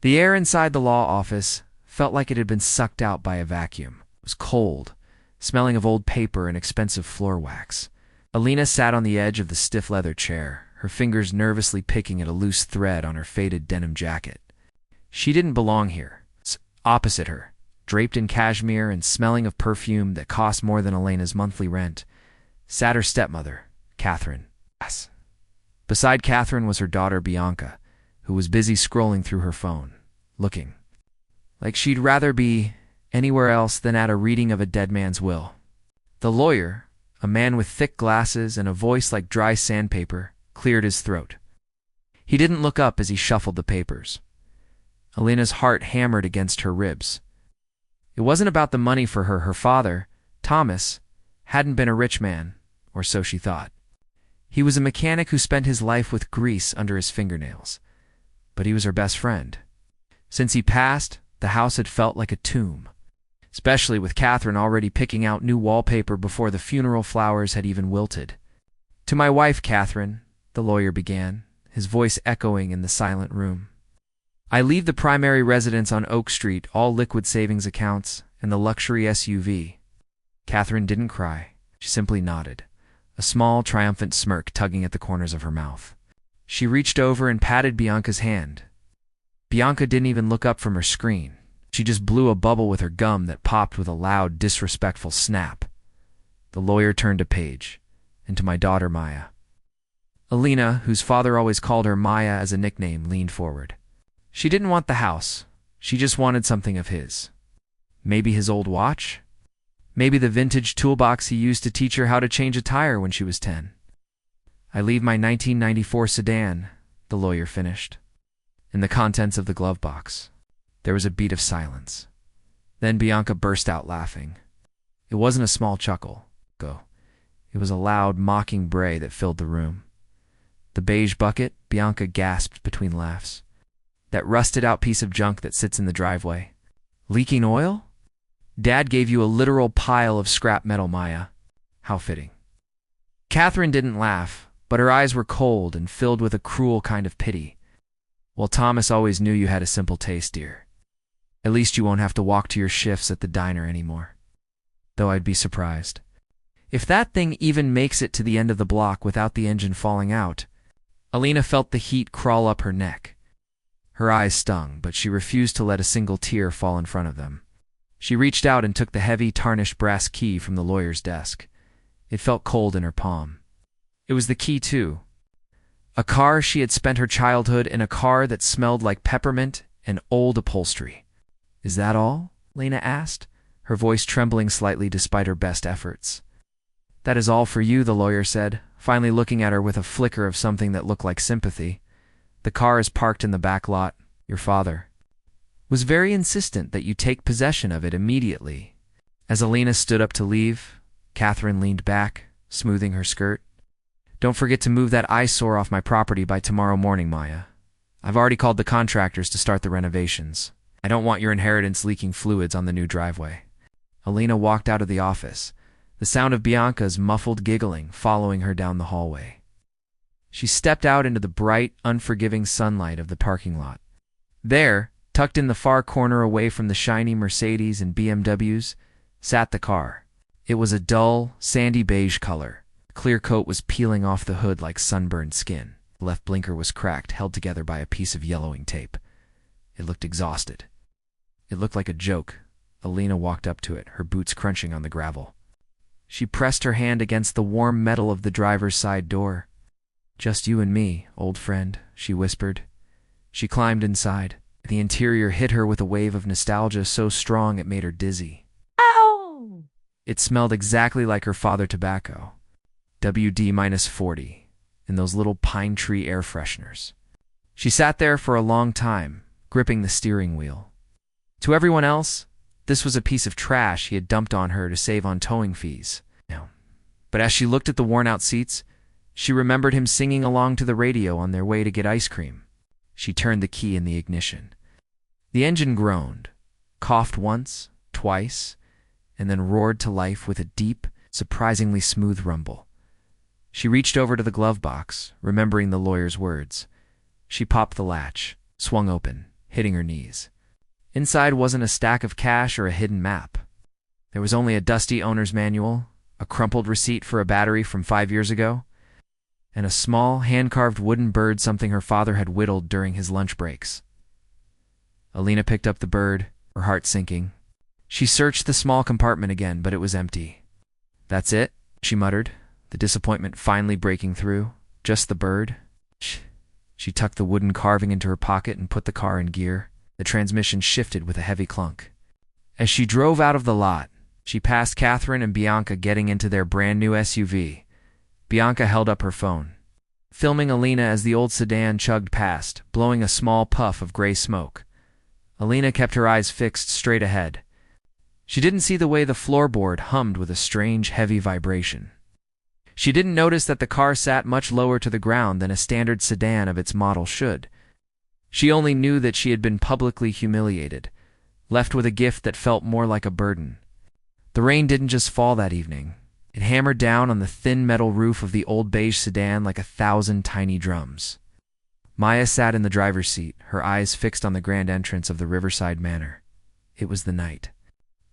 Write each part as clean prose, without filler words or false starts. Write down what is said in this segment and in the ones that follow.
The air inside the law office felt like it had been sucked out by a vacuum. It was cold, smelling of old paper and expensive floor wax. Alina sat on the edge of the stiff leather chair, her fingers nervously picking at a loose thread on her faded denim jacket. She didn't belong here. Opposite her, draped in cashmere and smelling of perfume that cost more than Elena's monthly rent, sat her stepmother, Catherine. Beside Catherine was her daughter Bianca, who was busy scrolling through her phone, looking like she'd rather be anywhere else than at a reading of a dead man's will. The lawyer, a man with thick glasses and a voice like dry sandpaper, cleared his throat. He didn't look up as he shuffled the papers. Alina's heart hammered against her ribs. It wasn't about the money for her. Her father, Thomas, hadn't been a rich man, or so she thought. He was a mechanic who spent his life with grease under his fingernails. But he was her best friend. Since he passed, the house had felt like a tomb, especially with Catherine already picking out new wallpaper before the funeral flowers had even wilted. "To my wife, Catherine," the lawyer began, his voice echoing in the silent room. "I leave the primary residence on Oak Street, all liquid savings accounts, and the luxury SUV." Catherine didn't cry. She simply nodded, a small, triumphant smirk tugging at the corners of her mouth. She reached over and patted Bianca's hand. Bianca didn't even look up from her screen. She just blew a bubble with her gum that popped with a loud, disrespectful snap. The lawyer turned a page, and to my daughter Maya. Alina, whose father always called her Maya as a nickname, leaned forward. She didn't want the house. She just wanted something of his. Maybe his old watch? Maybe the vintage toolbox he used to teach her how to change a tire when she was 10. "I leave my 1994 sedan," the lawyer finished. "In the contents of the glove box." There was a beat of silence. Then Bianca burst out laughing. It wasn't a small chuckle. It was a loud, mocking bray that filled the room. "The beige bucket," Bianca gasped between laughs. "That rusted-out piece of junk that sits in the driveway. Leaking oil? Dad gave you a literal pile of scrap metal, Maya." How fitting. Catherine didn't laugh, but her eyes were cold and filled with a cruel kind of pity. "Well, Thomas always knew you had a simple taste, dear. At least you won't have to walk to your shifts at the diner anymore. Though I'd be surprised if that thing even makes it to the end of the block without the engine falling out." Alina felt the heat crawl up her neck. Her eyes stung, but she refused to let a single tear fall in front of them. She reached out and took the heavy, tarnished brass key from the lawyer's desk. It felt cold in her palm. It was the key, too. A car she had spent her childhood in, a car that smelled like peppermint and old upholstery. "Is that all?" Lena asked, her voice trembling slightly despite her best efforts. "That is all for you," the lawyer said, finally looking at her with a flicker of something that looked like sympathy. "The car is parked in the back lot. Your father was very insistent that you take possession of it immediately." As Alina stood up to leave, Catherine leaned back, smoothing her skirt. "Don't forget to move that eyesore off my property by tomorrow morning, Maya. I've already called the contractors to start the renovations. I don't want your inheritance leaking fluids on the new driveway." Alina walked out of the office, the sound of Bianca's muffled giggling following her down the hallway. She stepped out into the bright, unforgiving sunlight of the parking lot. There, tucked in the far corner away from the shiny Mercedes and BMWs, sat the car. It was a dull, sandy beige color. The clear coat was peeling off the hood like sunburned skin. The left blinker was cracked, held together by a piece of yellowing tape. It looked exhausted. It looked like a joke. Alina walked up to it, her boots crunching on the gravel. She pressed her hand against the warm metal of the driver's side door. "Just you and me, old friend," she whispered. She climbed inside. The interior hit her with a wave of nostalgia so strong it made her dizzy. Ow! It smelled exactly like her father tobacco. WD-40, and those little pine tree air fresheners. She sat there for a long time, gripping the steering wheel. To everyone else, this was a piece of trash he had dumped on her to save on towing fees. But as she looked at the worn-out seats, she remembered him singing along to the radio on their way to get ice cream. She turned the key in the ignition. The engine groaned, coughed once, twice, and then roared to life with a deep, surprisingly smooth rumble. She reached over to the glove box, remembering the lawyer's words. She popped the latch, swung open, hitting her knees. Inside wasn't a stack of cash or a hidden map. There was only a dusty owner's manual, a crumpled receipt for a battery from 5 years ago, and a small, hand-carved wooden bird something her father had whittled during his lunch breaks. Alina picked up the bird, her heart sinking. She searched the small compartment again, but it was empty. "That's it," she muttered, the disappointment finally breaking through. "Just the bird?" She tucked the wooden carving into her pocket and put the car in gear. The transmission shifted with a heavy clunk. As she drove out of the lot, she passed Catherine and Bianca getting into their brand-new SUV. Bianca held up her phone, filming Alina as the old sedan chugged past, blowing a small puff of gray smoke. Alina kept her eyes fixed straight ahead. She didn't see the way the floorboard hummed with a strange, heavy vibration. She didn't notice that the car sat much lower to the ground than a standard sedan of its model should. She only knew that she had been publicly humiliated, left with a gift that felt more like a burden. The rain didn't just fall that evening. It hammered down on the thin metal roof of the old beige sedan like 1,000 tiny drums. Maya sat in the driver's seat, her eyes fixed on the grand entrance of the Riverside Manor. It was the night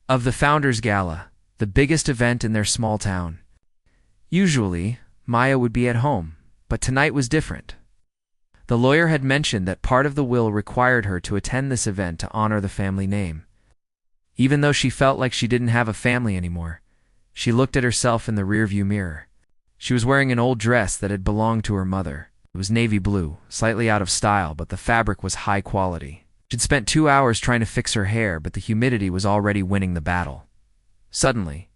of the Founders Gala, the biggest event in their small town. Usually, Maya would be at home, but tonight was different. The lawyer had mentioned that part of the will required her to attend this event to honor the family name. Even though she felt like she didn't have a family anymore, she looked at herself in the rearview mirror. She was wearing an old dress that had belonged to her mother. It was navy blue, slightly out of style, but the fabric was high quality. She'd spent 2 hours trying to fix her hair, but the humidity was already winning the battle. Suddenly,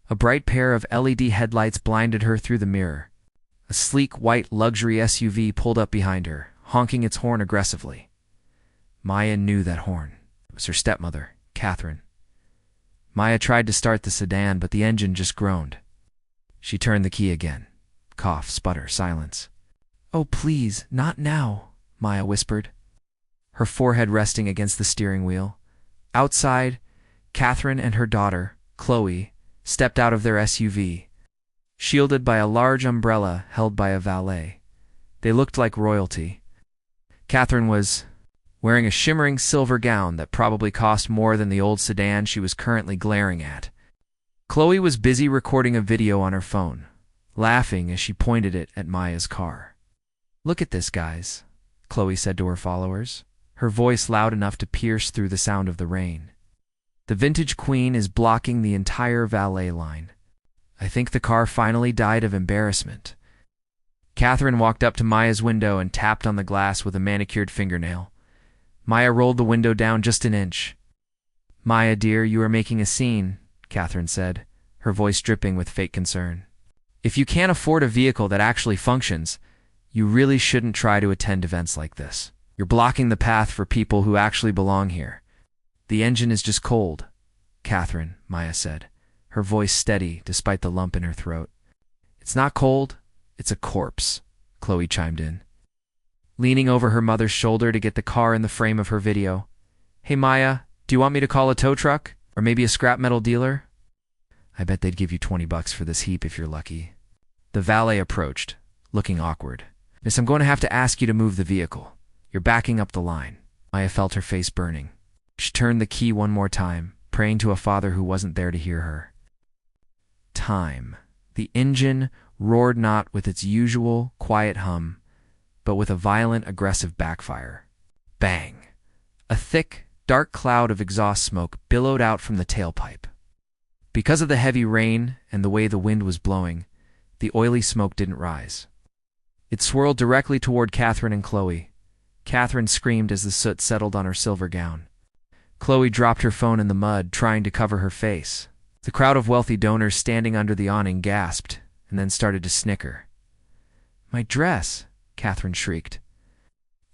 a bright pair of LED headlights blinded her through the mirror. A sleek white luxury SUV pulled up behind her, honking its horn aggressively. Maya knew that horn. It was her stepmother, Catherine. Maya tried to start the sedan, but the engine just groaned. She turned the key again. Cough, sputter, silence. "Oh, please, not now," Maya whispered, her forehead resting against the steering wheel. Outside, Catherine and her daughter, Chloe, stepped out of their SUV, shielded by a large umbrella held by a valet. They looked like royalty. Catherine was wearing a shimmering silver gown that probably cost more than the old sedan she was currently glaring at. Chloe was busy recording a video on her phone, laughing as she pointed it at Maya's car. "Look at this, guys," Chloe said to her followers, her voice loud enough to pierce through the sound of the rain. "The vintage queen is blocking the entire valet line. I think the car finally died of embarrassment." Catherine walked up to Maya's window and tapped on the glass with a manicured fingernail. Maya rolled the window down just an inch. "Maya, dear, you are making a scene," Catherine said, her voice dripping with fake concern. "If you can't afford a vehicle that actually functions, you really shouldn't try to attend events like this. You're blocking the path for people who actually belong here." "The engine is just cold, Catherine," Maya said, her voice steady despite the lump in her throat. "It's not cold, it's a corpse," Chloe chimed in, leaning over her mother's shoulder to get the car in the frame of her video. "Hey Maya, do you want me to call a tow truck? Or maybe a scrap metal dealer?" "I bet they'd give you $20 for this heap if you're lucky." The valet approached, looking awkward. "Miss, I'm going to have to ask you to move the vehicle. You're backing up the line." Maya felt her face burning. She turned the key one more time, praying to a father who wasn't there to hear her. Time. The engine roared not with its usual quiet hum, but with a violent, aggressive backfire. Bang! A thick, dark cloud of exhaust smoke billowed out from the tailpipe. Because of the heavy rain and the way the wind was blowing, the oily smoke didn't rise. It swirled directly toward Catherine and Chloe. Catherine screamed as the soot settled on her silver gown. Chloe dropped her phone in the mud, trying to cover her face. The crowd of wealthy donors standing under the awning gasped and then started to snicker. "My dress!" Catherine shrieked.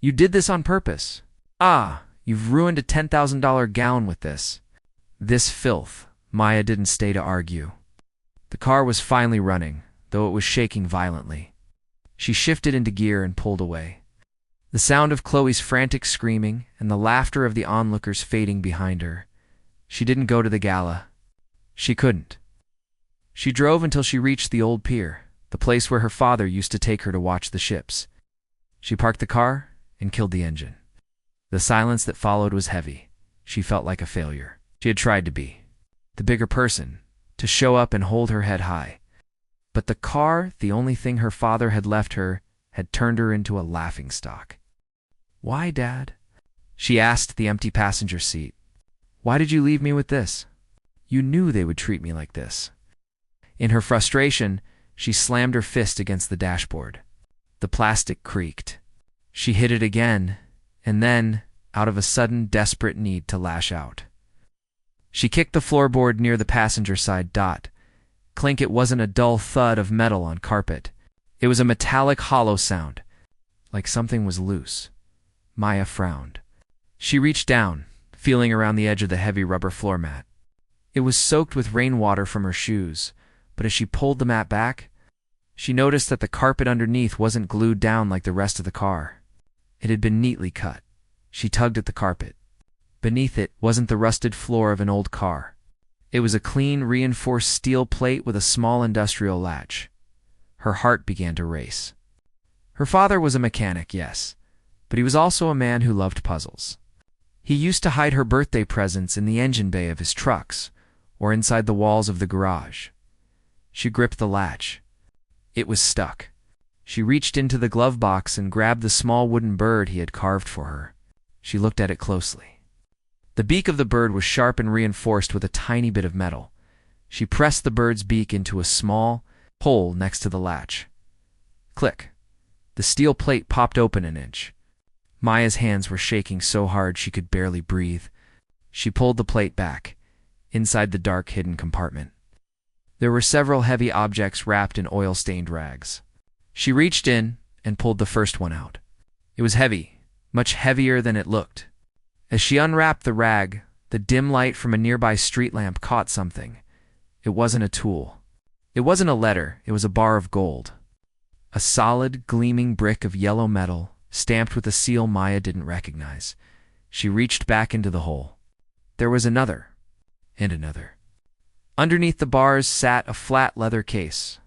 "You did this on purpose. Ah, you've ruined a $10,000 gown with this." This filth. Maya didn't stay to argue. The car was finally running, though it was shaking violently. She shifted into gear and pulled away. The sound of Chloe's frantic screaming and the laughter of the onlookers fading behind her. She didn't go to the gala. She couldn't. She drove until she reached the old pier, the place where her father used to take her to watch the ships. She parked the car and killed the engine. The silence that followed was heavy. She felt like a failure. She had tried to be the bigger person, to show up and hold her head high. But the car, the only thing her father had left her, had turned her into a laughingstock. "Why, Dad?" she asked the empty passenger seat. "Why did you leave me with this? You knew they would treat me like this." In her frustration, she slammed her fist against the dashboard. The plastic creaked. She hit it again, and then, out of a sudden, desperate need to lash out, she kicked the floorboard near the passenger side. Clink! It wasn't a dull thud of metal on carpet. It was a metallic hollow sound, like something was loose. Maya frowned. She reached down, feeling around the edge of the heavy rubber floor mat. It was soaked with rainwater from her shoes, but as she pulled the mat back, she noticed that the carpet underneath wasn't glued down like the rest of the car. It had been neatly cut. She tugged at the carpet. Beneath it wasn't the rusted floor of an old car. It was a clean, reinforced steel plate with a small industrial latch. Her heart began to race. Her father was a mechanic, yes, but he was also a man who loved puzzles. He used to hide her birthday presents in the engine bay of his trucks, or inside the walls of the garage. She gripped the latch. It was stuck. She reached into the glove box and grabbed the small wooden bird he had carved for her. She looked at it closely. The beak of the bird was sharp and reinforced with a tiny bit of metal. She pressed the bird's beak into a small hole next to the latch. Click! The steel plate popped open an inch. Maya's hands were shaking so hard she could barely breathe. She pulled the plate back, inside the dark, hidden compartment. There were several heavy objects wrapped in oil-stained rags. She reached in and pulled the first one out. It was heavy, much heavier than it looked. As she unwrapped the rag, the dim light from a nearby street lamp caught something. It wasn't a tool. It wasn't a letter, it was a bar of gold. A solid, gleaming brick of yellow metal, stamped with a seal Maya didn't recognize. She reached back into the hole. There was another, and another. Underneath the bars sat a flat leather case.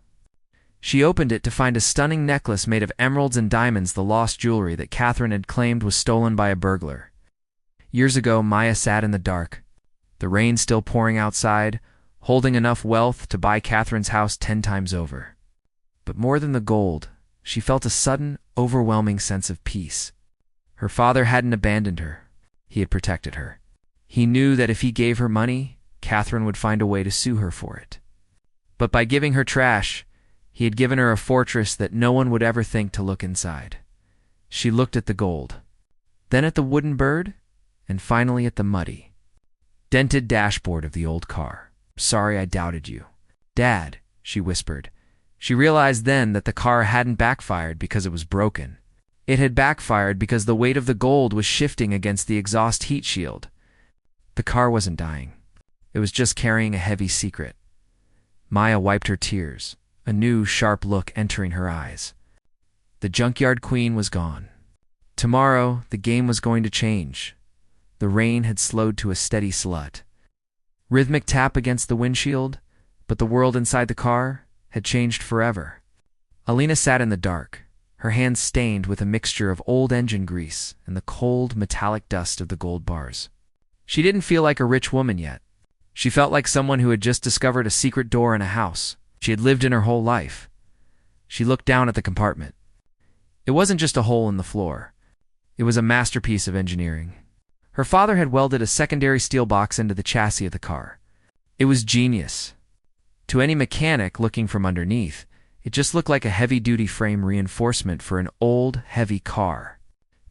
She opened it to find a stunning necklace made of emeralds and diamonds, the lost jewelry that Catherine had claimed was stolen by a burglar. Years ago, Maya sat in the dark, the rain still pouring outside, holding enough wealth to buy Catherine's house 10 times over. But more than the gold, she felt a sudden, overwhelming sense of peace. Her father hadn't abandoned her. He had protected her. He knew that if he gave her money, Catherine would find a way to sue her for it. But by giving her trash, he had given her a fortress that no one would ever think to look inside. She looked at the gold, then at the wooden bird, and finally at the muddy, dented dashboard of the old car. "Sorry I doubted you, Dad," she whispered. She realized then that the car hadn't backfired because it was broken. It had backfired because the weight of the gold was shifting against the exhaust heat shield. The car wasn't dying. It was just carrying a heavy secret. Maya wiped her tears, a new, sharp look entering her eyes. The junkyard queen was gone. Tomorrow, the game was going to change. The rain had slowed to a steady slut. Rhythmic tap against the windshield, but the world inside the car had changed forever. Alina sat in the dark, her hands stained with a mixture of old engine grease and the cold, metallic dust of the gold bars. She didn't feel like a rich woman yet. She felt like someone who had just discovered a secret door in a house she had lived in her whole life. She looked down at the compartment. It wasn't just a hole in the floor. It was a masterpiece of engineering. Her father had welded a secondary steel box into the chassis of the car. It was genius. To any mechanic looking from underneath, it just looked like a heavy-duty frame reinforcement for an old, heavy car.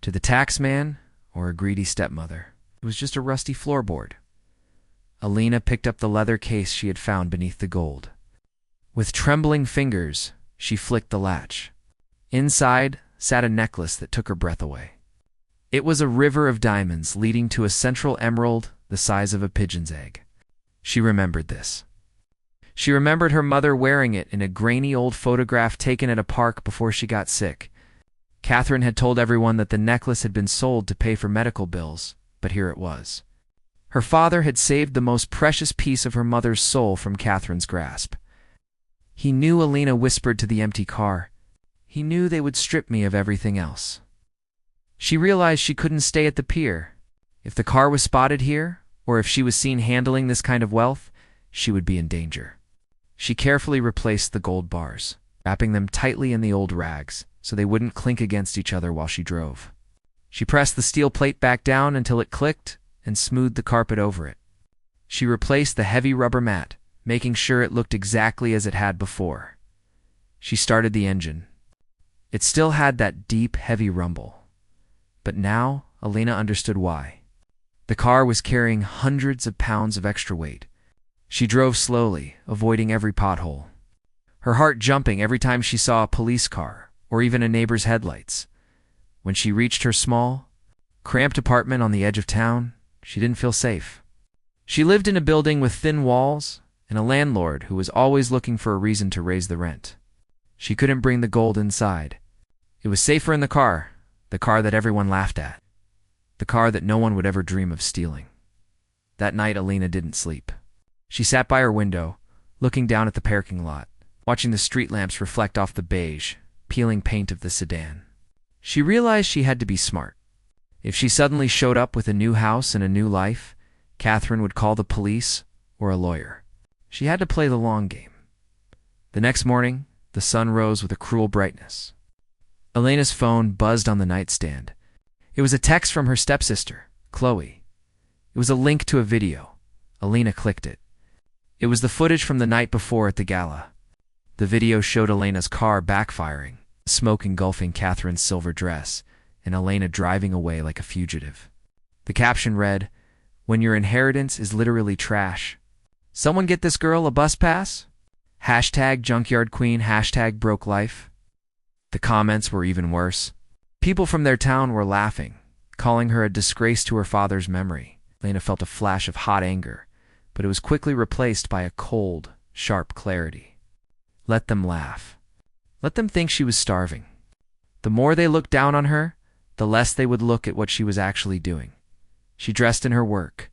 To the taxman, or a greedy stepmother, it was just a rusty floorboard. Alina picked up the leather case she had found beneath the gold. With trembling fingers, she flicked the latch. Inside sat a necklace that took her breath away. It was a river of diamonds leading to a central emerald the size of a pigeon's egg. She remembered this. She remembered her mother wearing it in a grainy old photograph taken at a park before she got sick. Catherine had told everyone that the necklace had been sold to pay for medical bills, but here it was. Her father had saved the most precious piece of her mother's soul from Catherine's grasp. He knew, Alina whispered to the empty car. He knew they would strip me of everything else. She realized she couldn't stay at the pier. If the car was spotted here, or if she was seen handling this kind of wealth, she would be in danger. She carefully replaced the gold bars, wrapping them tightly in the old rags so they wouldn't clink against each other while she drove. She pressed the steel plate back down until it clicked and smoothed the carpet over it. She replaced the heavy rubber mat, making sure it looked exactly as it had before. She started the engine. It still had that deep, heavy rumble. But now, Alina understood why. The car was carrying hundreds of pounds of extra weight. She drove slowly, avoiding every pothole, her heart jumping every time she saw a police car or even a neighbor's headlights. When she reached her small, cramped apartment on the edge of town, she didn't feel safe. She lived in a building with thin walls and a landlord who was always looking for a reason to raise the rent. She couldn't bring the gold inside. It was safer in the car that everyone laughed at, the car that no one would ever dream of stealing. That night, Alina didn't sleep. She sat by her window, looking down at the parking lot, watching the street lamps reflect off the beige, peeling paint of the sedan. She realized she had to be smart. If she suddenly showed up with a new house and a new life, Catherine would call the police or a lawyer. She had to play the long game. The next morning, the sun rose with a cruel brightness. Alina's phone buzzed on the nightstand. It was a text from her stepsister, Chloe. It was a link to a video. Alina clicked it. It was the footage from the night before at the gala. The video showed Alina's car backfiring, smoke engulfing Catherine's silver dress, and Alina driving away like a fugitive. The caption read, "When your inheritance is literally trash. Someone get this girl a bus pass? Hashtag junkyard queen, hashtag broke life." The comments were even worse. People from their town were laughing, calling her a disgrace to her father's memory. Alina felt a flash of hot anger, but it was quickly replaced by a cold, sharp clarity. Let them laugh. Let them think she was starving. The more they looked down on her, the less they would look at what she was actually doing. She dressed in her work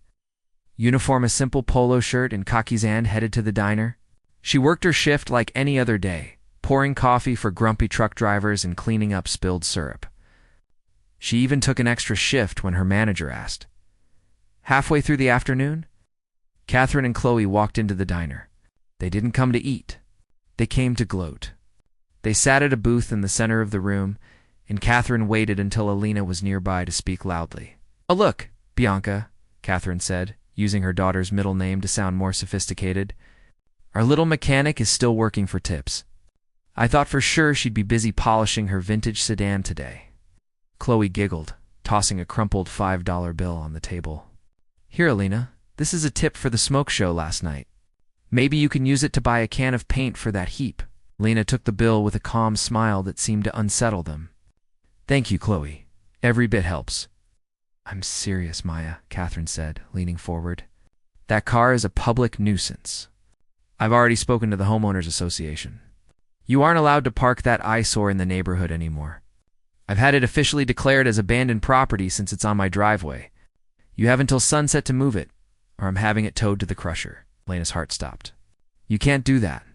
uniform, a simple polo shirt and khakis, and headed to the diner. She worked her shift like any other day, pouring coffee for grumpy truck drivers and cleaning up spilled syrup. She even took an extra shift when her manager asked. Halfway through the afternoon, Catherine and Chloe walked into the diner. They didn't come to eat. They came to gloat. They sat at a booth in the center of the room, and Catherine waited until Alina was nearby to speak loudly. "Oh, look, Bianca," Catherine said, using her daughter's middle name to sound more sophisticated. "Our little mechanic is still working for tips. I thought for sure she'd be busy polishing her vintage sedan today." Chloe giggled, tossing a crumpled $5 bill on the table. "Here, Alina, this is a tip for the smoke show last night. Maybe you can use it to buy a can of paint for that heap." Alina took the bill with a calm smile that seemed to unsettle them. "Thank you, Chloe. Every bit helps." "I'm serious, Maya," Catherine said, leaning forward. "That car is a public nuisance. I've already spoken to the homeowners association. You aren't allowed to park that eyesore in the neighborhood anymore. I've had it officially declared as abandoned property since it's on my driveway. You have until sunset to move it, or I'm having it towed to the crusher." Lena's heart stopped. "You can't do that.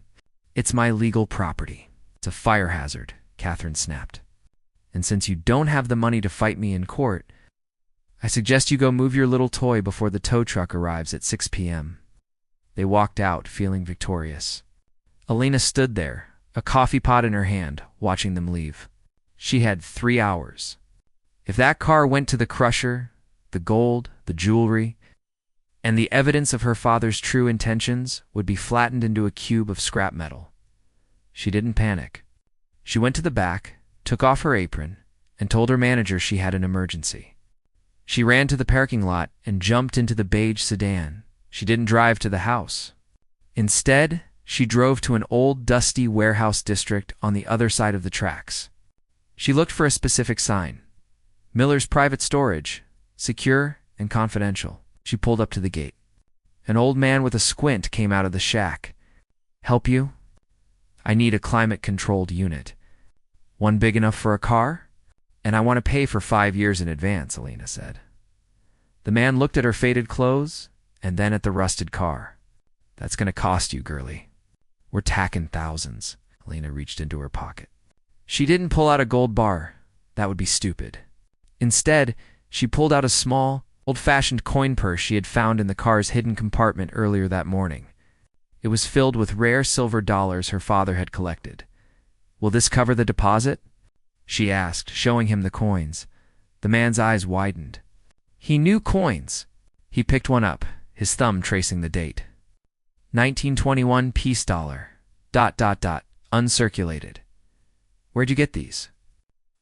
It's my legal property. It's a fire hazard," Catherine snapped. "And since you don't have the money to fight me in court, I suggest you go move your little toy before the tow truck arrives at 6 p.m. They walked out, feeling victorious. Alina stood there, a coffee pot in her hand, watching them leave. She had 3 hours. If that car went to the crusher, the gold, the jewelry, and the evidence of her father's true intentions would be flattened into a cube of scrap metal. She didn't panic. She went to the back, took off her apron, and told her manager she had an emergency. She ran to the parking lot and jumped into the beige sedan. She didn't drive to the house. Instead, she drove to an old, dusty warehouse district on the other side of the tracks. She looked for a specific sign. Miller's Private Storage, secure and confidential. She pulled up to the gate. An old man with a squint came out of the shack. "Help you?" "I need a climate-controlled unit. One big enough for a car? And I want to pay for 5 years in advance," Alina said. The man looked at her faded clothes and then at the rusted car. "That's going to cost you, girlie. We're tacking thousands." Alina reached into her pocket. She didn't pull out a gold bar. That would be stupid. Instead, she pulled out a small, old-fashioned coin purse she had found in the car's hidden compartment earlier that morning. It was filled with rare silver dollars her father had collected. "Will this cover the deposit?" she asked, showing him the coins. The man's eyes widened. He knew coins. He picked one up, his thumb tracing the date. 1921 peace dollar. ... Uncirculated. "Where'd you get these?"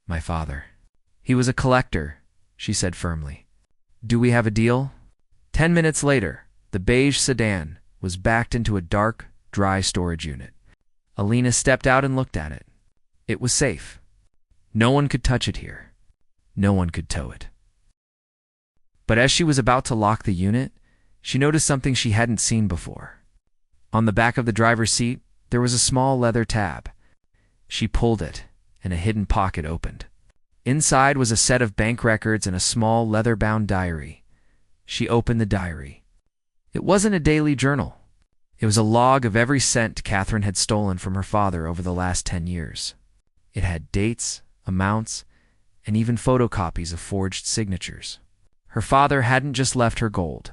"My father. He was a collector," she said firmly. "Do we have a deal?" 10 minutes later, the beige sedan was backed into a dark, dry storage unit. Alina stepped out and looked at it. It was safe. No one could touch it here. No one could tow it. But as she was about to lock the unit, she noticed something she hadn't seen before. On the back of the driver's seat, there was a small leather tab. She pulled it, and a hidden pocket opened. Inside was a set of bank records and a small leather-bound diary. She opened the diary. It wasn't a daily journal. It was a log of every cent Catherine had stolen from her father over the last 10 years. It had dates, amounts, and even photocopies of forged signatures. Her father hadn't just left her gold.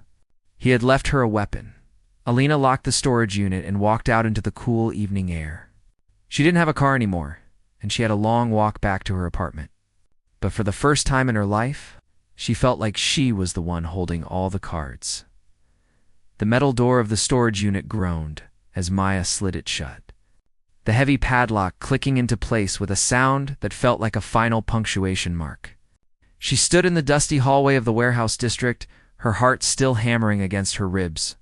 He had left her a weapon. Alina locked the storage unit and walked out into the cool evening air. She didn't have a car anymore, and she had a long walk back to her apartment. But for the first time in her life, she felt like she was the one holding all the cards. The metal door of the storage unit groaned as Maya slid it shut, the heavy padlock clicking into place with a sound that felt like a final punctuation mark. She stood in the dusty hallway of the warehouse district, her heart still hammering against her ribs.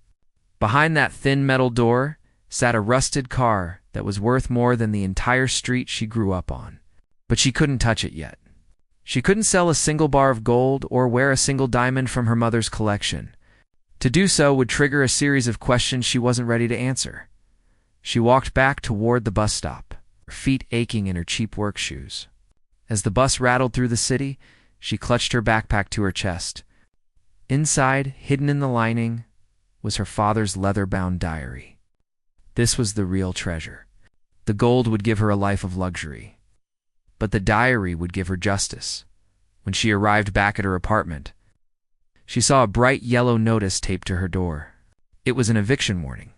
Behind that thin metal door sat a rusted car that was worth more than the entire street she grew up on. But she couldn't touch it yet. She couldn't sell a single bar of gold or wear a single diamond from her mother's collection. To do so would trigger a series of questions she wasn't ready to answer. She walked back toward the bus stop, her feet aching in her cheap work shoes. As the bus rattled through the city, she clutched her backpack to her chest. Inside, hidden in the lining, was her father's leather-bound diary. This was the real treasure. The gold would give her a life of luxury. But the diary would give her justice. When she arrived back at her apartment, she saw a bright yellow notice taped to her door. It was an eviction warning.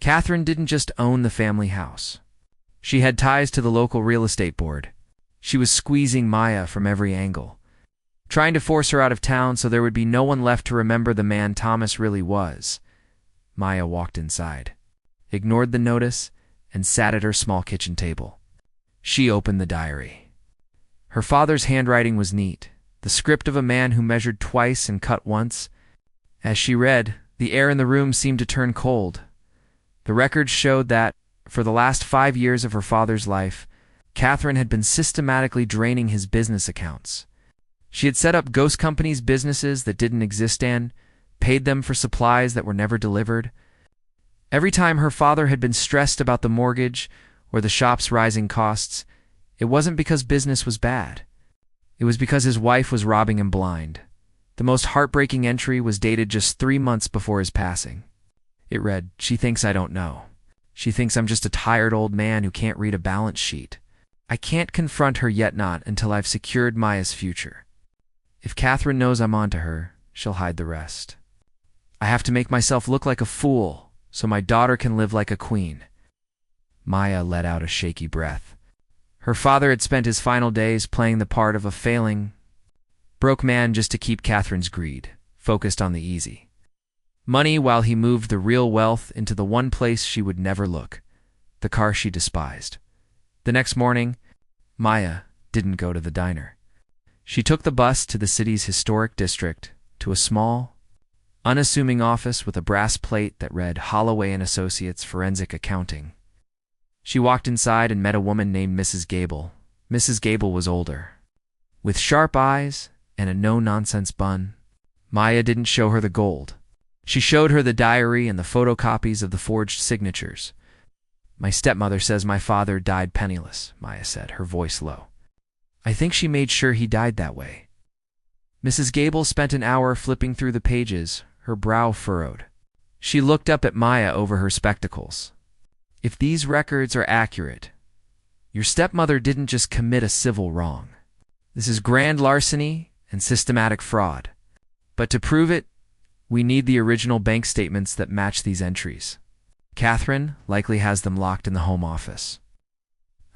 Catherine didn't just own the family house. She had ties to the local real estate board. She was squeezing Maya from every angle, trying to force her out of town so there would be no one left to remember the man Thomas really was. Maya walked inside, ignored the notice, and sat at her small kitchen table. She opened the diary. Her father's handwriting was neat, the script of a man who measured twice and cut once. As she read, the air in the room seemed to turn cold. The records showed that, for the last 5 years of her father's life, Catherine had been systematically draining his business accounts. She had set up ghost companies' businesses that didn't exist and paid them for supplies that were never delivered. Every time her father had been stressed about the mortgage or the shop's rising costs, it wasn't because business was bad. It was because his wife was robbing him blind. The most heartbreaking entry was dated just 3 months before his passing. It read, "She thinks I don't know. She thinks I'm just a tired old man who can't read a balance sheet. I can't confront her yet not until I've secured Maya's future. If Catherine knows I'm onto her, she'll hide the rest. I have to make myself look like a fool so my daughter can live like a queen." Maya let out a shaky breath. Her father had spent his final days playing the part of a failing, broke man just to keep Catherine's greed focused on the easy money while he moved the real wealth into the one place she would never look, the car she despised. The next morning, Maya didn't go to the diner. She took the bus to the city's historic district, to a small, unassuming office with a brass plate that read Holloway and Associates Forensic Accounting. She walked inside and met a woman named Mrs. Gable. Mrs. Gable was older, with sharp eyes and a no-nonsense bun. Maya didn't show her the gold. She showed her the diary and the photocopies of the forged signatures. "My stepmother says my father died penniless," Maya said, her voice low. "I think she made sure he died that way." Mrs. Gable spent an hour flipping through the pages, her brow furrowed. She looked up at Maya over her spectacles. "If these records are accurate, your stepmother didn't just commit a civil wrong. This is grand larceny and systematic fraud. But to prove it, we need the original bank statements that match these entries. Catherine likely has them locked in the home office.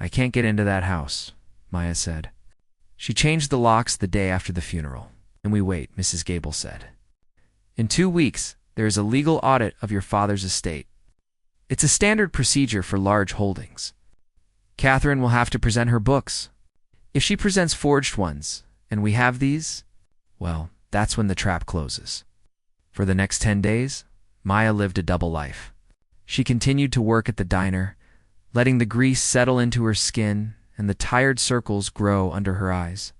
I can't get into that house, Maya said. She changed the locks the day after the funeral. And we wait, Mrs. Gable said. In 2 weeks, there is a legal audit of your father's estate. It's a standard procedure for large holdings. Catherine will have to present her books. If she presents forged ones, and we have these, well, that's when the trap closes. For the next 10 days, Maya lived a double life. She continued to work at the diner, letting the grease settle into her skin and the tired circles grow under her eyes.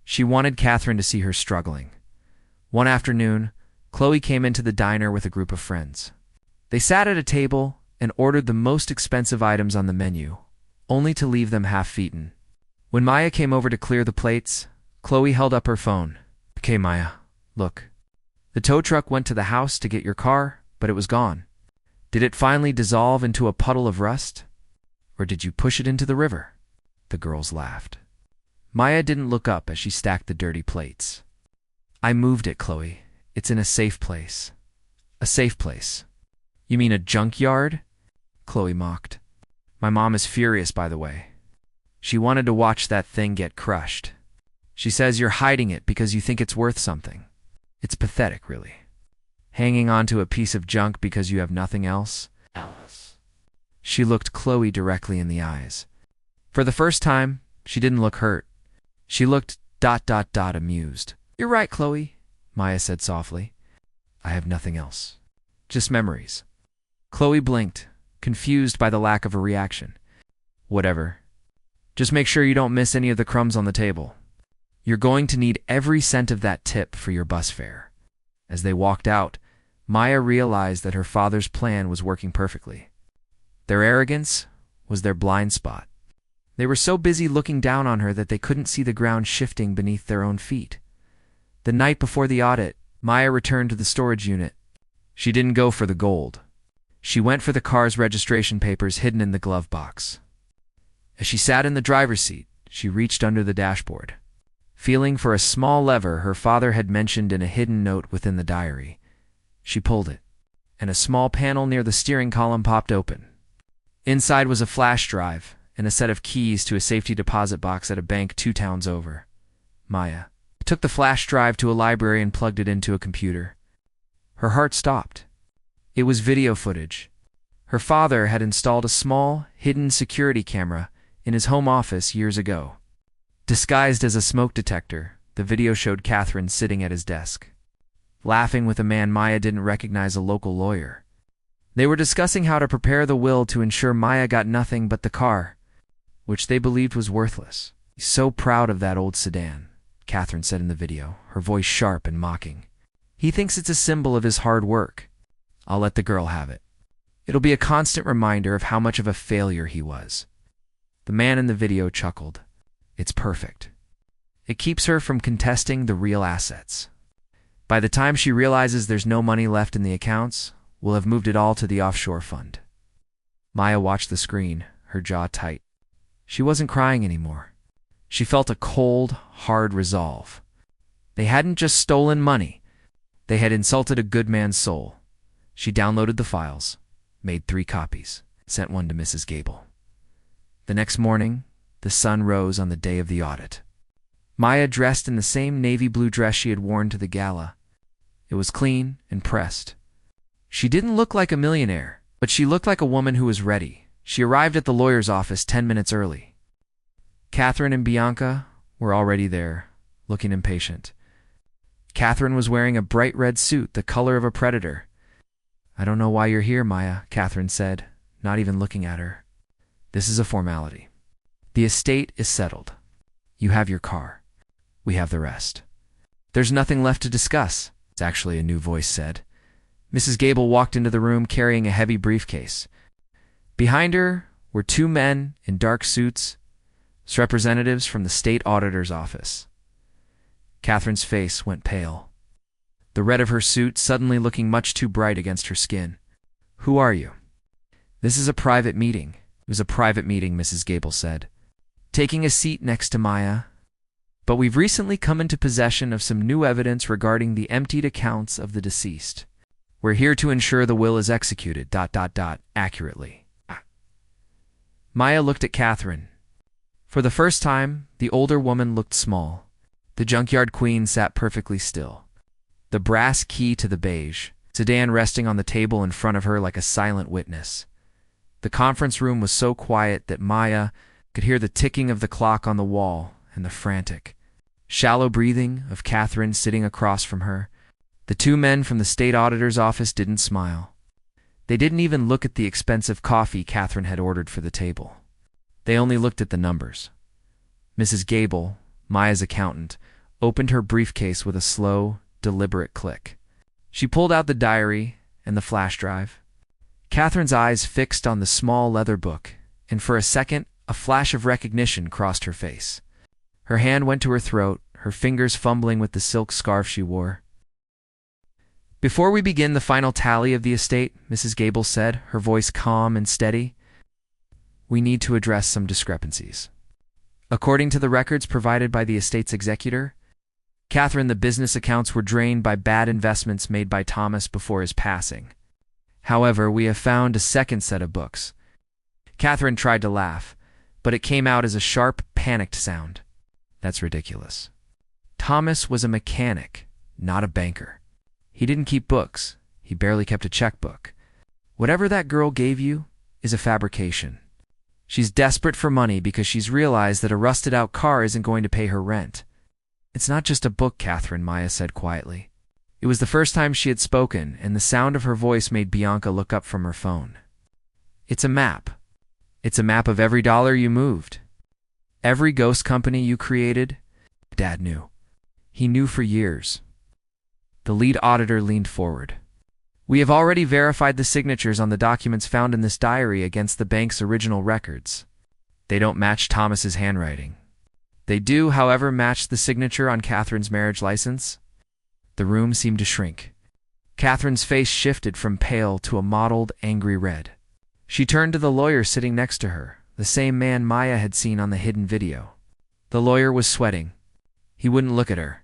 She wanted Catherine to see her struggling. One afternoon, Chloe came into the diner with a group of friends. They sat at a table and ordered the most expensive items on the menu, only to leave them half-eaten. When Maya came over to clear the plates, Chloe held up her phone. Okay, Maya, look. The tow truck went to the house to get your car, but it was gone. Did it finally dissolve into a puddle of rust? Or did you push it into the river? The girls laughed. Maya didn't look up as she stacked the dirty plates. I moved it, Chloe. It's in a safe place. A safe place. You mean a junkyard? Chloe mocked. My mom is furious, by the way. She wanted to watch that thing get crushed. She says you're hiding it because you think it's worth something. It's pathetic, really. Hanging on to a piece of junk because you have nothing else? Alice. She looked Chloe directly in the eyes. For the first time, she didn't look hurt. She looked ... amused. You're right, Chloe, Maya said softly. I have nothing else. Just memories. Chloe blinked, confused by the lack of a reaction. Whatever. Just make sure you don't miss any of the crumbs on the table. You're going to need every cent of that tip for your bus fare. As they walked out, Maya realized that her father's plan was working perfectly. Their arrogance was their blind spot. They were so busy looking down on her that they couldn't see the ground shifting beneath their own feet. The night before the audit, Maya returned to the storage unit. She didn't go for the gold. She went for the car's registration papers hidden in the glove box. As she sat in the driver's seat, she reached under the dashboard. Feeling for a small lever her father had mentioned in a hidden note within the diary. She pulled it, and a small panel near the steering column popped open. Inside was a flash drive and a set of keys to a safety deposit box at a bank 2 towns over. Maya took the flash drive to a library and plugged it into a computer. Her heart stopped. It was video footage. Her father had installed a small, hidden security camera in his home office years ago. Disguised as a smoke detector, the video showed Catherine sitting at his desk, laughing with a man Maya didn't recognize, a local lawyer. They were discussing how to prepare the will to ensure Maya got nothing but the car, which they believed was worthless. He's so proud of that old sedan, Catherine said in the video, her voice sharp and mocking. He thinks it's a symbol of his hard work. I'll let the girl have it. It'll be a constant reminder of how much of a failure he was. The man in the video chuckled. It's perfect. It keeps her from contesting the real assets. By the time she realizes there's no money left in the accounts, we'll have moved it all to the offshore fund. Maya watched the screen, her jaw tight. She wasn't crying anymore. She felt a cold, hard resolve. They hadn't just stolen money. They had insulted a good man's soul. She downloaded the files, made 3 copies, sent one to Mrs. Gable. The next morning, the sun rose on the day of the audit. Maya dressed in the same navy blue dress she had worn to the gala. It was clean and pressed. She didn't look like a millionaire, but she looked like a woman who was ready. She arrived at the lawyer's office 10 minutes early. Catherine and Bianca were already there, looking impatient. Catherine was wearing a bright red suit, the color of a predator. I don't know why you're here, Maya, Catherine said, not even looking at her. This is a formality. The estate is settled. You have your car. We have the rest. There's nothing left to discuss, it's actually a new voice said. Mrs. Gable walked into the room carrying a heavy briefcase. Behind her were 2 men in dark suits, representatives from the state auditor's office. Catherine's face went pale, the red of her suit suddenly looking much too bright against her skin. Who are you? This is a private meeting. It was a private meeting, Mrs. Gable said. Taking a seat next to Maya, but we've recently come into possession of some new evidence regarding the emptied accounts of the deceased. We're here to ensure the will is executed, accurately. Maya looked at Catherine. For the first time, the older woman looked small. The junkyard queen sat perfectly still. The brass key to the beige sedan resting on the table in front of her like a silent witness. The conference room was so quiet that Maya could hear the ticking of the clock on the wall and the frantic, shallow breathing of Catherine sitting across from her. The two men from the state auditor's office didn't smile. They didn't even look at the expensive coffee Catherine had ordered for the table. They only looked at the numbers. Mrs. Gable, Maya's accountant, opened her briefcase with a slow, deliberate click. She pulled out the diary and the flash drive. Catherine's eyes fixed on the small leather book, and for a second, a flash of recognition crossed her face. Her hand went to her throat, her fingers fumbling with the silk scarf she wore. Before we begin the final tally of the estate, Mrs. Gable said, her voice calm and steady, we need to address some discrepancies. According to the records provided by the estate's executor, Catherine, the business accounts were drained by bad investments made by Thomas before his passing. However, we have found a second set of books. Catherine tried to laugh, but it came out as a sharp, panicked sound. That's ridiculous. Thomas was a mechanic, not a banker. He didn't keep books. He barely kept a checkbook. Whatever that girl gave you is a fabrication. She's desperate for money because she's realized that a rusted-out car isn't going to pay her rent. It's not just a book, Catherine, Maya said quietly. It was the first time she had spoken, and the sound of her voice made Bianca look up from her phone. It's a map. It's a map of every dollar you moved. Every ghost company you created. Dad knew. He knew for years. The lead auditor leaned forward. We have already verified the signatures on the documents found in this diary against the bank's original records. They don't match Thomas's handwriting. They do, however, match the signature on Catherine's marriage license. The room seemed to shrink. Catherine's face shifted from pale to a mottled, angry red. She turned to the lawyer sitting next to her, the same man Maya had seen on the hidden video. The lawyer was sweating. He wouldn't look at her.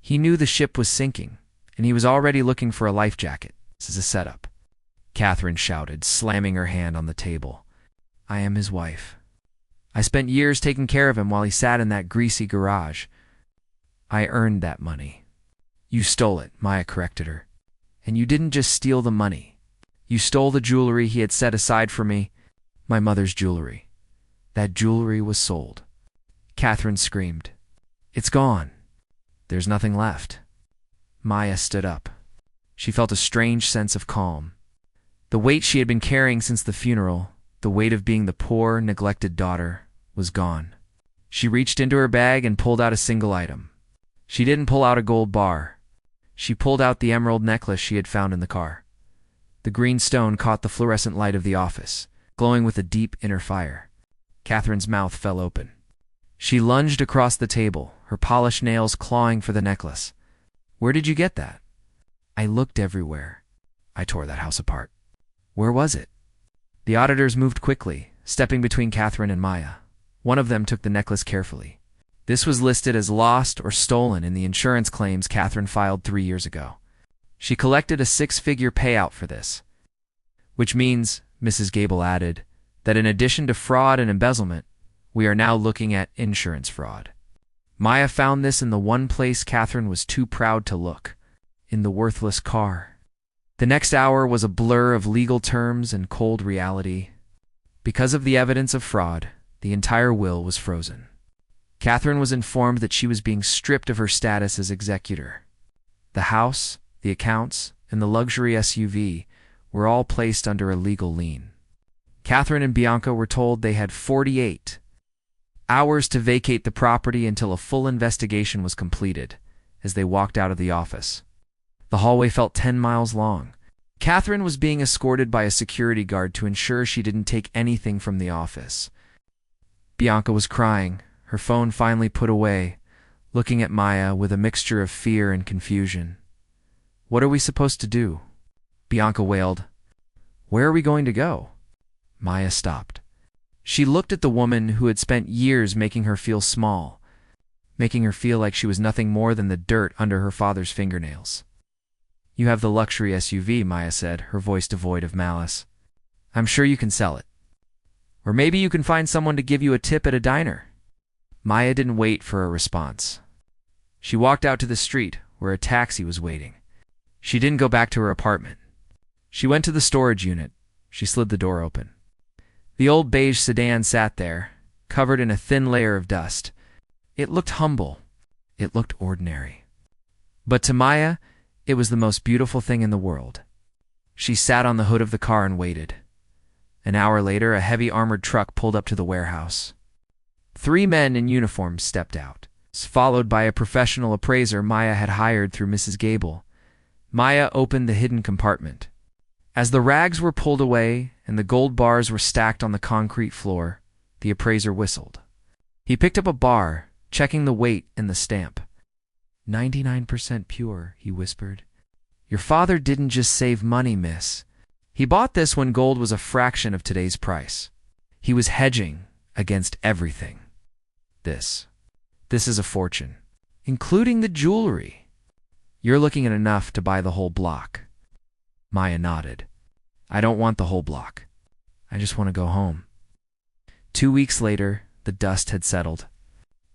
He knew the ship was sinking, and he was already looking for a life jacket. This is a setup. Catherine shouted, slamming her hand on the table. I am his wife. I spent years taking care of him while he sat in that greasy garage. I earned that money. You stole it, Maya corrected her. And you didn't just steal the money. You stole the jewelry he had set aside for me, my mother's jewelry. That jewelry was sold. Catherine screamed. It's gone. There's nothing left. Maya stood up. She felt a strange sense of calm. The weight she had been carrying since the funeral, the weight of being the poor, neglected daughter, was gone. She reached into her bag and pulled out a single item. She didn't pull out a gold bar. She pulled out the emerald necklace she had found in the car. The green stone caught the fluorescent light of the office, glowing with a deep inner fire. Catherine's mouth fell open. She lunged across the table, her polished nails clawing for the necklace. Where did you get that? I looked everywhere. I tore that house apart. Where was it? The auditors moved quickly, stepping between Catherine and Maya. One of them took the necklace carefully. This was listed as lost or stolen in the insurance claims Catherine filed 3 years ago. She collected a 6-figure payout for this. Which means, Mrs. Gable added, that in addition to fraud and embezzlement, we are now looking at insurance fraud. Maya found this in the one place Catherine was too proud to look, in the worthless car. The next hour was a blur of legal terms and cold reality. Because of the evidence of fraud, the entire will was frozen. Catherine was informed that she was being stripped of her status as executor. The house, the accounts, and the luxury SUV were all placed under a legal lien. Catherine and Bianca were told they had 48 hours to vacate the property until a full investigation was completed, as they walked out of the office. The hallway felt 10 miles long. Catherine was being escorted by a security guard to ensure she didn't take anything from the office. Bianca was crying, her phone finally put away, looking at Maya with a mixture of fear and confusion. What are we supposed to do? Bianca wailed. Where are we going to go? Maya stopped. She looked at the woman who had spent years making her feel small. making her feel like she was nothing more than the dirt under her father's fingernails. "You have the luxury SUV," Maya said, her voice devoid of malice. "I'm sure you can sell it. Or maybe you can find someone to give you a tip at a diner." Maya didn't wait for a response. She walked out to the street, where a taxi was waiting. She didn't go back to her apartment. She went to the storage unit. She slid the door open. The old beige sedan sat there, covered in a thin layer of dust. It looked humble. It looked ordinary. But to Maya, it was the most beautiful thing in the world. She sat on the hood of the car and waited. An hour later, a heavy armored truck pulled up to the warehouse. 3 men in uniforms stepped out, followed by a professional appraiser Maya had hired through Mrs. Gable. Maya opened the hidden compartment. As the rags were pulled away and the gold bars were stacked on the concrete floor, the appraiser whistled. He picked up a bar, checking the weight and the stamp. 99% pure, he whispered. "Your father didn't just save money, miss. He bought this when gold was a fraction of today's price. He was hedging against everything. This is a fortune, including the jewelry. You're looking at enough to buy the whole block." Maya nodded. "I don't want the whole block. I just want to go home." 2 weeks later, the dust had settled.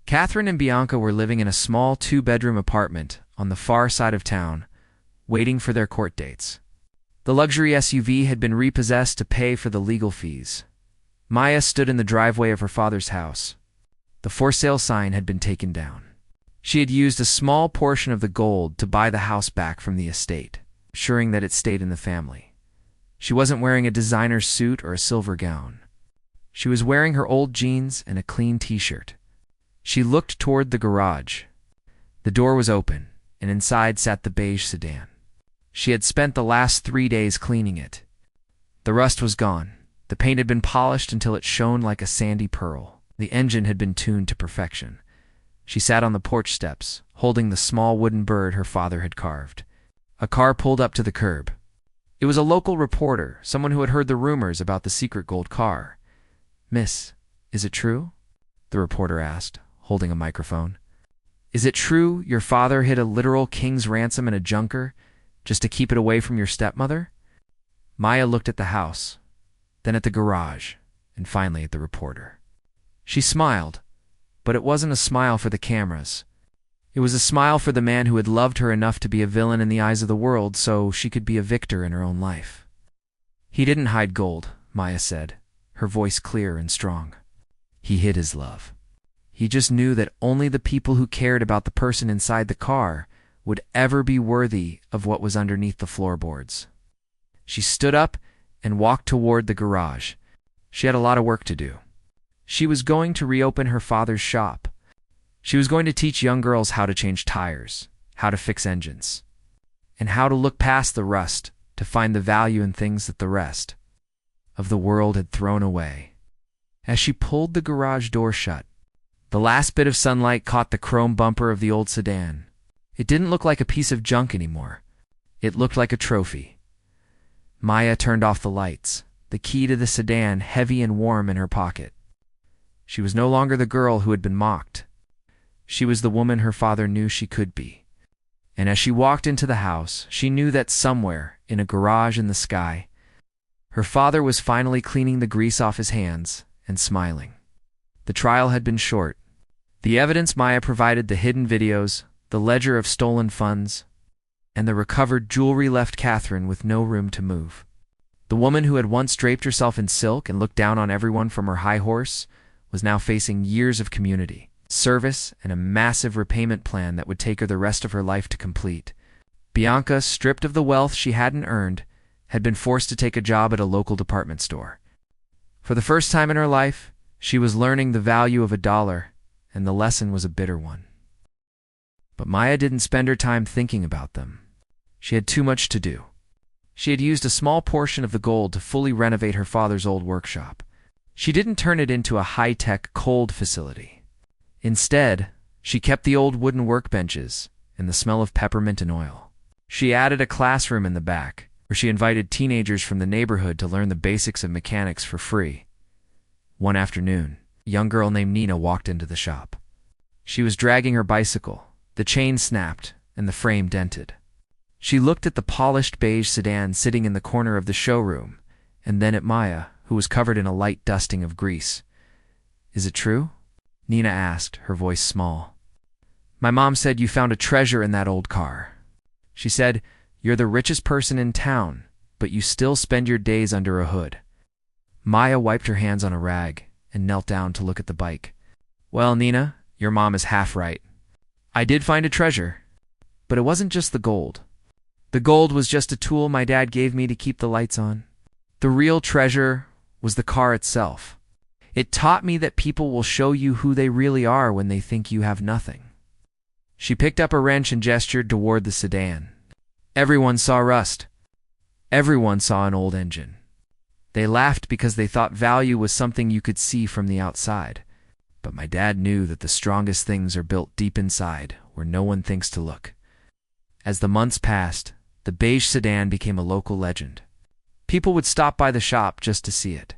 Catherine and Bianca were living in a small 2-bedroom apartment on the far side of town, waiting for their court dates. The luxury SUV had been repossessed to pay for the legal fees. Maya stood in the driveway of her father's house. The for sale sign had been taken down. She had used a small portion of the gold to buy the house back from the estate, ensuring that it stayed in the family. She wasn't wearing a designer suit or a silver gown. She was wearing her old jeans and a clean t-shirt. She looked toward the garage. The door was open, and inside sat the beige sedan. She had spent the last 3 days cleaning it. The rust was gone. The paint had been polished until it shone like a sandy pearl. The engine had been tuned to perfection. She sat on the porch steps, holding the small wooden bird her father had carved. A car pulled up to the curb. It was a local reporter, someone who had heard the rumors about the secret gold car. "Miss, is it true?" the reporter asked, holding a microphone. "Is it true your father hid a literal king's ransom in a junker just to keep it away from your stepmother?" Maya looked at the house, then at the garage, and finally at the reporter. She smiled, but it wasn't a smile for the cameras. It was a smile for the man who had loved her enough to be a villain in the eyes of the world so she could be a victor in her own life. "He didn't hide gold," Maya said, her voice clear and strong. "He hid his love. He just knew that only the people who cared about the person inside the car would ever be worthy of what was underneath the floorboards." She stood up and walked toward the garage. She had a lot of work to do. She was going to reopen her father's shop. She was going to teach young girls how to change tires, how to fix engines, and how to look past the rust to find the value in things that the rest of the world had thrown away. As she pulled the garage door shut, the last bit of sunlight caught the chrome bumper of the old sedan. It didn't look like a piece of junk anymore. It looked like a trophy. Maya turned off the lights, the key to the sedan heavy and warm in her pocket. She was no longer the girl who had been mocked. She was the woman her father knew she could be. And as she walked into the house, she knew that somewhere, in a garage in the sky, her father was finally cleaning the grease off his hands and smiling. The trial had been short. The evidence Maya provided, the hidden videos, the ledger of stolen funds, and the recovered jewelry left Catherine with no room to move. The woman who had once draped herself in silk and looked down on everyone from her high horse was now facing years of community, service, and a massive repayment plan that would take her the rest of her life to complete. Bianca, stripped of the wealth she hadn't earned, had been forced to take a job at a local department store. For the first time in her life, she was learning the value of $1, and the lesson was a bitter one. But Maya didn't spend her time thinking about them. She had too much to do. She had used a small portion of the gold to fully renovate her father's old workshop. She didn't turn it into a high-tech cold facility. Instead, she kept the old wooden workbenches and the smell of peppermint and oil. She added a classroom in the back, where she invited teenagers from the neighborhood to learn the basics of mechanics for free. One afternoon, a young girl named Nina walked into the shop. She was dragging her bicycle. The chain snapped, and the frame dented. She looked at the polished beige sedan sitting in the corner of the showroom, and then at Maya, who was covered in a light dusting of grease. "Is it true?" Nina asked, her voice small. "My mom said you found a treasure in that old car. She said, you're the richest person in town, but you still spend your days under a hood." Maya wiped her hands on a rag and knelt down to look at the bike. "Well, Nina, your mom is half right. I did find a treasure, but it wasn't just the gold. The gold was just a tool my dad gave me to keep the lights on. The real treasure was the car itself. It taught me that people will show you who they really are when they think you have nothing." She picked up a wrench and gestured toward the sedan. Everyone saw rust. Everyone saw an old engine. They laughed because they thought value was something you could see from the outside. But my dad knew that the strongest things are built deep inside, where no one thinks to look. As the months passed, the beige sedan became a local legend. People would stop by the shop just to see it.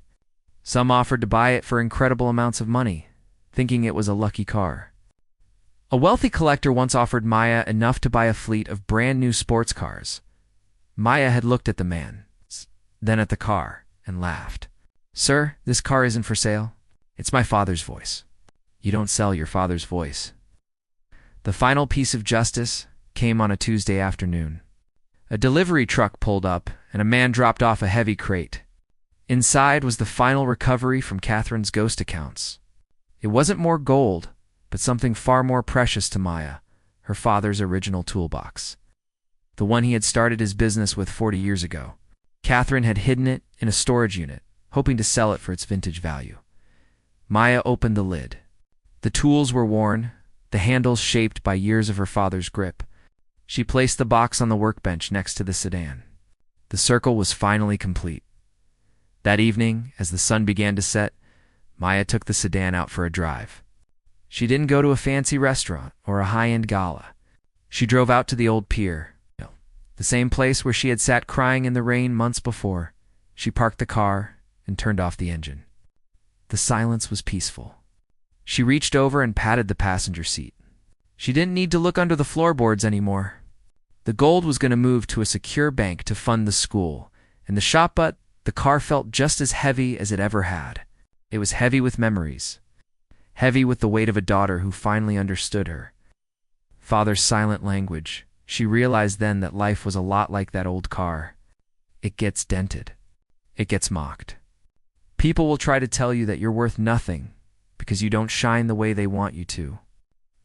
Some offered to buy it for incredible amounts of money, thinking it was a lucky car. A wealthy collector once offered Maya enough to buy a fleet of brand new sports cars. Maya had looked at the man, then at the car, and laughed. "Sir, this car isn't for sale. It's my father's voice." "You don't sell your father's voice." The final piece of justice came on a Tuesday afternoon. A delivery truck pulled up, and a man dropped off a heavy crate. Inside was the final recovery from Catherine's ghost accounts. It wasn't more gold, but something far more precious to Maya, her father's original toolbox. The one he had started his business with 40 years ago. Catherine had hidden it in a storage unit, hoping to sell it for its vintage value. Maya opened the lid. The tools were worn, the handles shaped by years of her father's grip. She placed the box on the workbench next to the sedan. The circle was finally complete. That evening, as the sun began to set, Maya took the sedan out for a drive. She didn't go to a fancy restaurant or a high-end gala. She drove out to the old pier, the same place where she had sat crying in the rain months before. She parked the car and turned off the engine. The silence was peaceful. She reached over and patted the passenger seat. She didn't need to look under the floorboards anymore. The gold was going to move to a secure bank to fund the school, and the shop, but the car felt just as heavy as it ever had. It was heavy with memories. Heavy with the weight of a daughter who finally understood her. Father's silent language. She realized then that life was a lot like that old car. It gets dented. It gets mocked. People will try to tell you that you're worth nothing because you don't shine the way they want you to.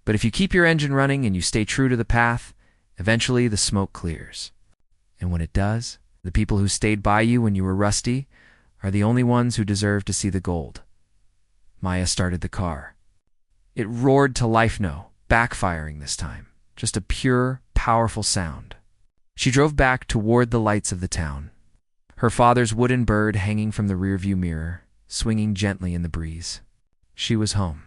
But if you keep your engine running and you stay true to the path, eventually the smoke clears. And when it does, the people who stayed by you when you were rusty are the only ones who deserve to see the gold. Maya started the car. It roared to life, no backfiring this time. Just a pure, powerful sound. She drove back toward the lights of the town. Her father's wooden bird hanging from the rearview mirror, swinging gently in the breeze. She was home.